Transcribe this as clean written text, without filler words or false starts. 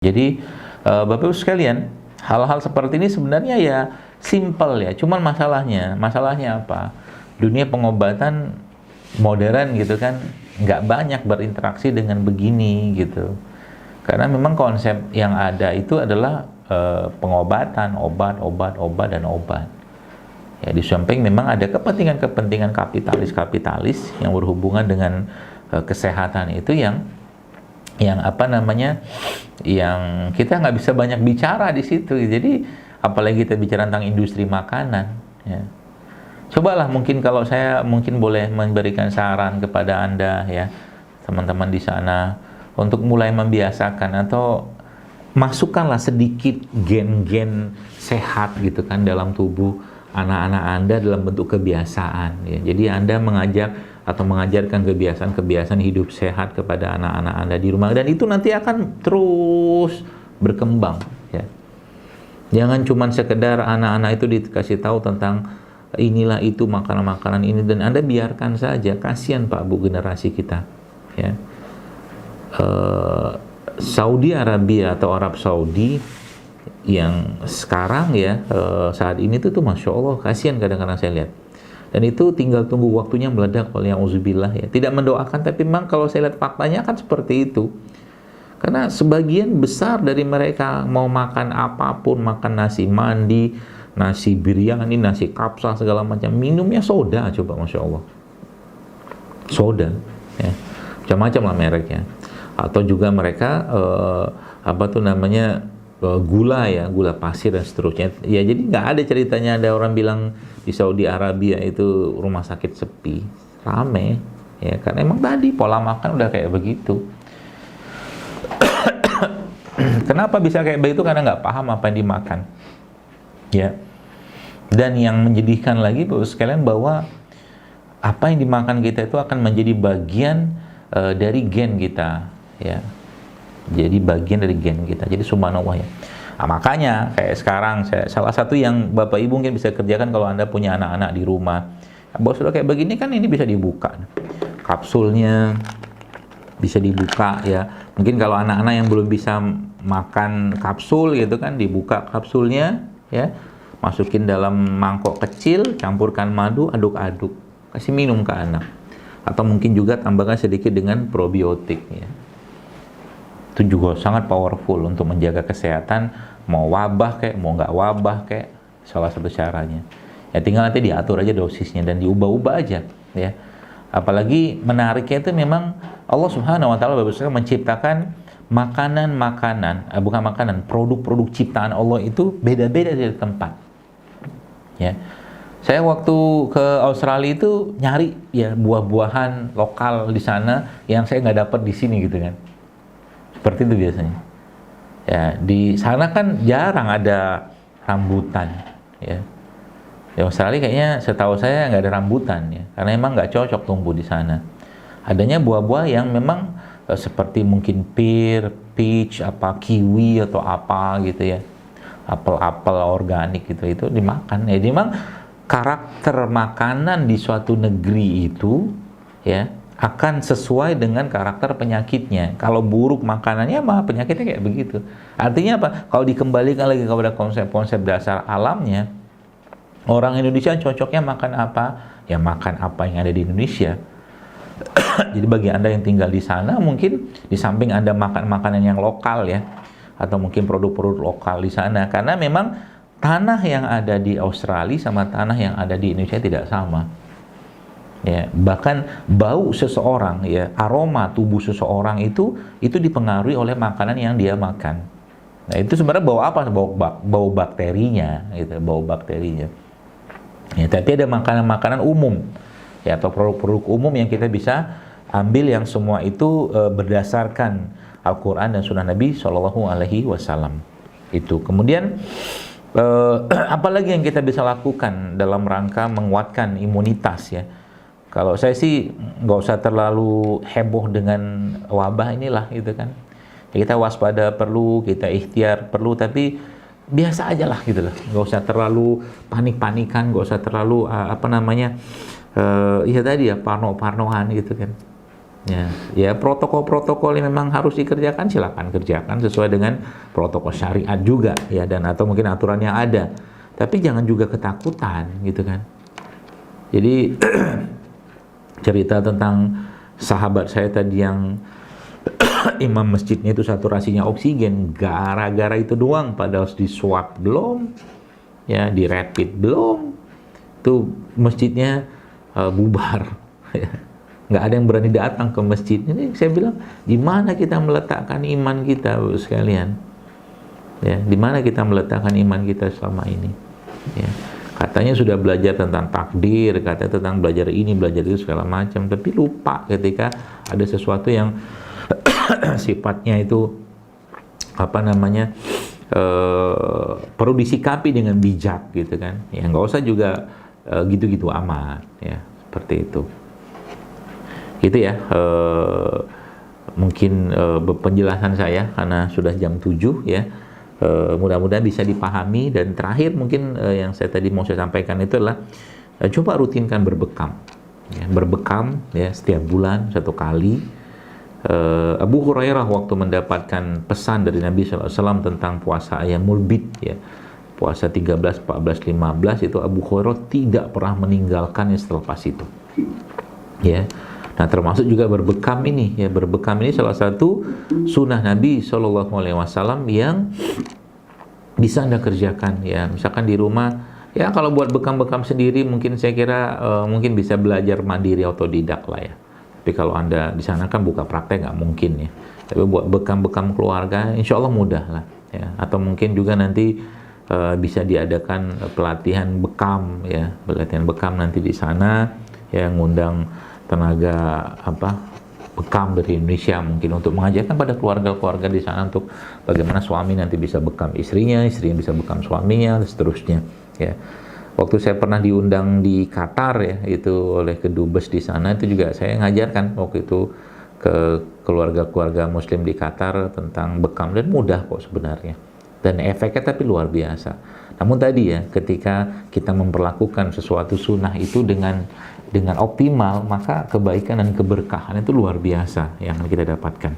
Jadi Bapak Ibu sekalian, hal-hal seperti ini sebenarnya ya simple ya. Cuman masalahnya apa? Dunia pengobatan modern gitu kan nggak banyak berinteraksi dengan begini gitu. Karena memang konsep yang ada itu adalah pengobatan, obat, dan obat. Ya, di samping memang ada kepentingan kapitalis yang berhubungan dengan kesehatan itu yang yang kita nggak bisa banyak bicara di situ. Jadi apalagi kita bicara tentang industri makanan ya. Cobalah mungkin kalau saya boleh memberikan saran kepada Anda ya, teman-teman di sana, untuk mulai membiasakan atau masukkanlah sedikit gen-gen sehat gitu kan dalam tubuh anak-anak Anda dalam bentuk kebiasaan ya. Jadi Anda mengajak atau mengajarkan kebiasaan hidup sehat kepada anak-anak Anda di rumah, dan itu nanti akan terus berkembang ya. Jangan cuma sekedar anak-anak itu dikasih tahu tentang inilah itu makanan-makanan ini dan Anda biarkan saja. Kasihan Pak Bu generasi kita ya. Saudi Arabia atau Arab Saudi yang sekarang ya saat ini tuh Masya Allah, kasihan kadang-kadang saya lihat. Dan itu tinggal tunggu waktunya meledak, oleh auzubillah ya. Tidak mendoakan, tapi memang kalau saya lihat faktanya kan seperti itu. Karena sebagian besar dari mereka mau makan apapun, makan nasi mandi, nasi biryani, nasi kapsa, segala macam, minumnya soda, coba Masya Allah. Soda ya. Macam-macam lah mereknya. Atau juga mereka gula ya, gula pasir dan seterusnya ya. Jadi nggak ada ceritanya ada orang bilang di Saudi Arabia itu rumah sakit sepi, rame ya, karena emang tadi pola makan udah kayak begitu. Kenapa bisa kayak begitu? Karena nggak paham apa yang dimakan ya. Dan yang menjadikan lagi Bapak sekalian bahwa apa yang dimakan kita itu akan menjadi bagian dari gen kita ya. Jadi bagian dari gen kita. Jadi subhanallah ya. Nah, makanya kayak sekarang salah satu yang Bapak Ibu mungkin bisa kerjakan kalau Anda punya anak-anak di rumah. Bahwa sudah kayak begini kan ini bisa dibuka. Kapsulnya bisa dibuka ya. Mungkin kalau anak-anak yang belum bisa makan kapsul gitu kan, dibuka kapsulnya ya. Masukin dalam mangkok kecil, campurkan madu, aduk-aduk. Kasih minum ke anak. Atau mungkin juga tambahkan sedikit dengan probiotik ya. Itu juga sangat powerful untuk menjaga kesehatan, mau wabah kayak mau nggak wabah kayak, salah satu caranya ya. Tinggal nanti diatur aja dosisnya dan diubah-ubah aja ya. Apalagi menariknya itu memang Allah Subhanahu wa taala menciptakan produk-produk ciptaan Allah itu beda-beda dari tempat ya. Saya waktu ke Australia itu nyari ya buah-buahan lokal di sana yang saya nggak dapat di sini gitu kan. Seperti itu biasanya. Ya, di sana kan jarang ada rambutan, ya. Di Australia kayaknya setahu saya nggak ada rambutan ya, karena emang nggak cocok tumbuh di sana. Adanya buah-buah yang memang seperti mungkin pear, peach, kiwi atau apa gitu ya, apel-apel organik gitu, itu dimakan. Ya, memang karakter makanan di suatu negeri itu ya akan sesuai dengan karakter penyakitnya. Kalau buruk makanannya mah penyakitnya kayak begitu. Artinya apa? Kalau dikembalikan lagi kepada konsep-konsep dasar alamnya, orang Indonesia cocoknya makan apa? Ya makan apa yang ada di Indonesia. Jadi bagi Anda yang tinggal di sana, mungkin di samping Anda makan makanan yang lokal ya, atau mungkin produk-produk lokal di sana, karena memang tanah yang ada di Australia sama tanah yang ada di Indonesia tidak sama. Ya, bahkan bau seseorang ya, aroma tubuh seseorang itu dipengaruhi oleh makanan yang dia makan. Nah, itu sebenarnya bau apa? Bau bakterinya gitu, bau bakterinya. Ya, tapi ada makanan-makanan umum ya, atau produk-produk umum yang kita bisa ambil yang semua itu berdasarkan Al-Qur'an dan Sunnah Nabi Shallallahu alaihi wasallam. Itu. Kemudian apalagi yang kita bisa lakukan dalam rangka menguatkan imunitas ya. Kalau saya sih nggak usah terlalu heboh dengan wabah inilah gitu kan. Ya, kita waspada perlu, kita ikhtiar perlu, tapi biasa aja lah gitu loh. Nggak usah terlalu panik-panikan, nggak usah terlalu parno-parnoan gitu kan. Ya protokol-protokol yang memang harus dikerjakan silakan kerjakan sesuai dengan protokol syariat juga ya, dan atau mungkin aturan yang ada. Tapi jangan juga ketakutan gitu kan. Jadi cerita tentang sahabat saya tadi yang imam masjidnya itu saturasinya oksigen, gara-gara itu doang, padahal di swab belum, ya di rapid belum, itu masjidnya bubar. Nggak ada yang berani datang ke masjid. Ini saya bilang, di mana kita meletakkan iman kita, Bapak sekalian? Ya, di mana kita meletakkan iman kita selama ini? Ya, katanya sudah belajar tentang takdir, katanya tentang belajar ini, belajar itu segala macam, tapi lupa ketika ada sesuatu yang sifatnya itu apa namanya perlu disikapi dengan bijak gitu kan. Ya nggak usah juga gitu-gitu amat ya, seperti itu. Gitu ya, mungkin penjelasan saya karena sudah jam 7 ya, mudah-mudahan bisa dipahami. Dan terakhir mungkin yang saya tadi mau saya sampaikan itu adalah coba rutinkan berbekam ya, berbekam ya setiap bulan 1 kali. Abu Hurairah waktu mendapatkan pesan dari Nabi SAW tentang puasa Ayyamul Bid ya, puasa 13, 14, 15, itu Abu Hurairah tidak pernah meninggalkannya selepas itu ya. Nah, termasuk juga berbekam ini ya, berbekam ini salah satu sunnah Nabi SAW yang bisa Anda kerjakan ya. Misalkan di rumah ya, kalau buat bekam-bekam sendiri mungkin saya kira mungkin bisa belajar mandiri otodidak lah ya. Tapi kalau Anda di sana kan buka praktek nggak mungkin ya. Tapi buat bekam-bekam keluarga insya Allah mudah lah ya. Atau mungkin juga nanti bisa diadakan pelatihan bekam ya, pelatihan bekam nanti di sana ya, ngundang tenaga bekam dari Indonesia mungkin untuk mengajarkan pada keluarga-keluarga di sana untuk bagaimana suami nanti bisa bekam istrinya, istrinya bisa bekam suaminya, dan seterusnya ya. Waktu saya pernah diundang di Qatar ya, itu oleh kedubes di sana, itu juga saya ngajarkan waktu itu ke keluarga-keluarga muslim di Qatar tentang bekam, dan mudah kok sebenarnya, dan efeknya tapi luar biasa. Namun tadi ya, ketika kita memperlakukan sesuatu sunnah itu dengan optimal, maka kebaikan dan keberkahan itu luar biasa yang kita dapatkan.